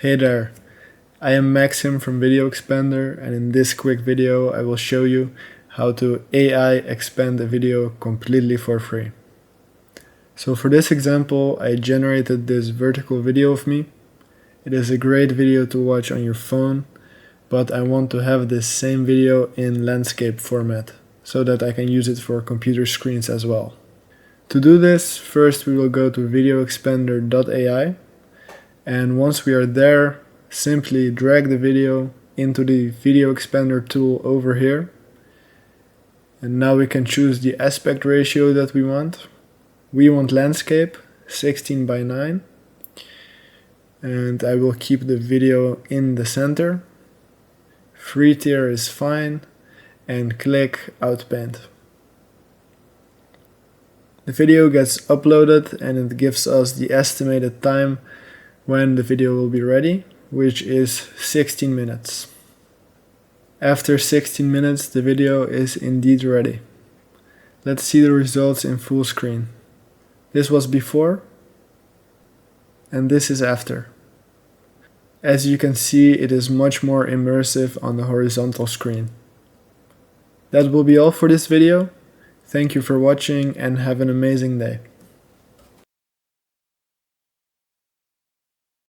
Hey there, I am Maxim from VideoExpander, and in this quick video I will show you how to AI expand a video completely for free. So for this example I generated this vertical video of me. It is a great video to watch on your phone, but I want to have this same video in landscape format so that I can use it for computer screens as well. To do this, first we will go to VideoExpander.ai, and once we are there, simply drag the video into the VideoExpander tool over here. And now we can choose the aspect ratio that we want. We want landscape, 16:9. And I will keep the video in the center. Free tier is fine. And click Outpaint. The video gets uploaded and it gives us the estimated time when the video will be ready, which is 16 minutes. After 16 minutes, the video is indeed ready. Let's see the results in full screen. This was before, and this is after. As you can see, it is much more immersive on the horizontal screen. That will be all for this video. Thank you for watching and have an amazing day.